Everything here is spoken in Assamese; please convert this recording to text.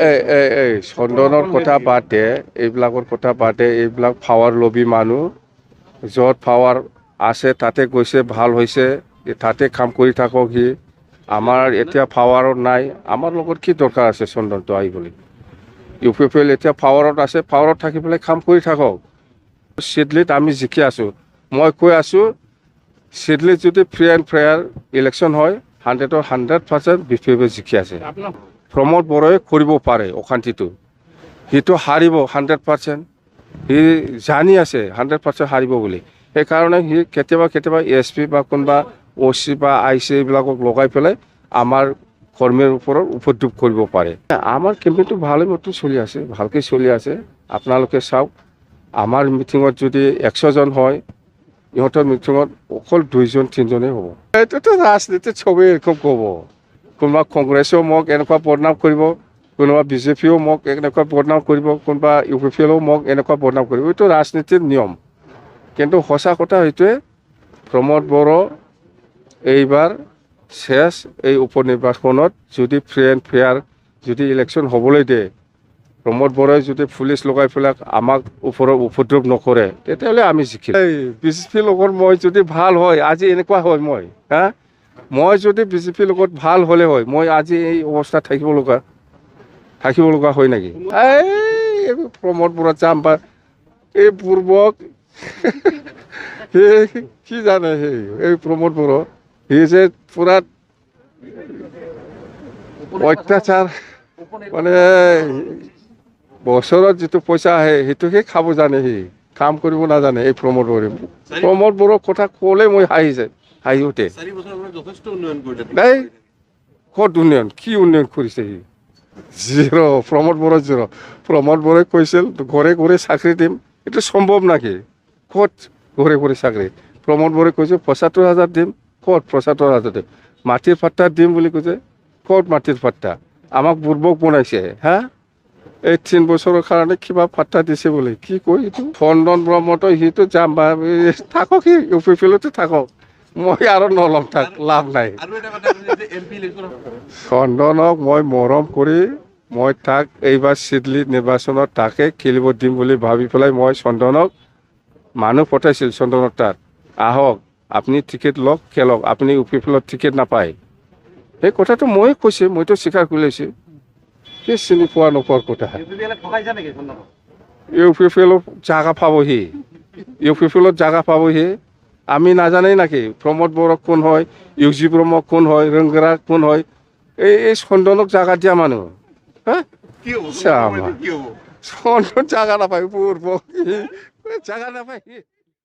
এই চন্দনৰ কথা বাদে এইবিলাকৰ কথা বাদে এইবিলাক পাৱাৰ লবি মানুহ য'ত পাৱাৰ আছে তাতে গৈছে ভাল হৈছে তাতে কাম কৰি থাকক সি আমাৰ এতিয়া পাৱাৰত নাই আমাৰ লগত কি দৰকাৰ আছে চন্দনটো আহিবলৈ UPPL এতিয়া পাৱাৰত আছে পাৱাৰত থাকি পেলাই কাম কৰি থাকক চিডলিত আমি জিকি আছোঁ মই কৈ আছোঁ চিডলিত যদি ফ্ৰী এণ্ড ফেয়াৰ ইলেকশ্যন হয় 100% BPW জিকি আছে প্ৰমোদ বড়োৱে কৰিব পাৰে অশান্তিটো সিটো হাৰিব 100% সি জানি আছে 100% হাৰিব বুলি সেইকাৰণে সি কেতিয়াবা কেতিয়াবা SP বা কোনোবা OC বা IC এইবিলাকক লগাই পেলাই আমাৰ কৰ্মীৰ ওপৰত উপদ্ৰৱ কৰিব পাৰে আমাৰ কেম্পেইনটো ভালে মতে চলি আছে ভালকৈ চলি আছে আপোনালোকে চাওক আমাৰ মিটিঙত যদি 100 জন হয় ইহঁতৰ মিটিঙত অকল 2 জন 3 জনেই হ'ব এইটোতো ৰাজনীতিত চবেই এৰকম ক'ব কোনোবা কংগ্ৰেছেও মোক এনেকুৱা বদনাম কৰিব কোনোবা BJPও মোক এনেকুৱা বদনাম কৰিব কোনোবা UPPLও মোক এনেকুৱা বদনাম কৰিব এইটো ৰাজনীতিৰ নিয়ম কিন্তু সঁচা কথা এইটোৱে প্ৰমোদ বড়ো এইবাৰ শেষ এই উপনিৰ্বাচনত যদি ফ্ৰী এণ্ড ফেয়াৰ যদি ইলেকশ্যন হ'বলৈ দিয়ে প্ৰমোদ বড়োই যদি পুলিচ লগাই পেলাই আমাক ওপৰত উপদ্ৰৱ নকৰে তেতিয়াহ'লে আমি জিকিম এই BJPৰ লগত মই যদি ভাল হয় আজি এনেকুৱা হয় মই যদি BJPৰ লগত ভাল হ'লে হয় মই আজি এই অৱস্থা থাকিব লগা হয় নেকি এই প্ৰমোদ বড়ো যাম বা এই পূৰ্বক কি জানে এই প্ৰমোদ বড়ো সি যে পুৰা অত্যাচাৰ মানে বছৰত যিটো পইচা আহে সেইটোকে খাব জানে সি কাম কৰিব নাজানে এই প্ৰমোদ বড়োৰ কথা ক'লে মই হাঁহি উঠে নাই ক'ত উন্নয়ন কি উন্নয়ন কৰিছে সি জিৰ' প্ৰমোদ বড়ো জিৰ' প্ৰমোদ বড়োই কৈছিল ঘৰে ঘৰে চাকৰি দিম এইটো সম্ভৱ নাকি ক'ত ঘৰে ঘৰে চাকৰি প্ৰমোদ বড়োই কৈছে ৭৫,০০০ দিম ক'ত ৭৫,০০০ দিম মাটিৰ পাট্টা দিম বুলি কৈছে ক'ত মাটিৰ পাট্টা আমাক বুৰ্বক বনাইছে এই ৩ বছৰৰ কাৰণে কিবা পাট্টা দিছে বুলি কি কয় এইটো চন্দন ব্ৰহ্মতো সিটো যাম বা থাকক সি UPPLতে থাকক মই আৰু নলম থাক লাভ নাই চন্দনক মই মৰম কৰি মই তাক এইবাৰ চিডলি নিৰ্বাচনত তাকে খেলিব দিম বুলি ভাবি পেলাই মই চন্দনক মানুহ পঠাইছিল চন্দনৰ তাত আহক আপুনি টিকেট লওক খেলক আপুনি UPPLত টিকেট নাপায় সেই কথাটো মই কৈছে মইতো স্বীকাৰ কৰি লৈছোঁ কি চিনি পোৱা নোপোৱাৰ কথা UPPLত জাগা পাবহি UPPLত জাগা পাবহি আমি নাজানেই নাকি প্ৰমোদ বড়ো কোন হয় UG ব্ৰহ্ম কোন হয় ৰংগৰা কোন হয় এই চন্দনক জাগা দিয়া মানুহ চন্দন জাগা নাপায় জাগা নাপায়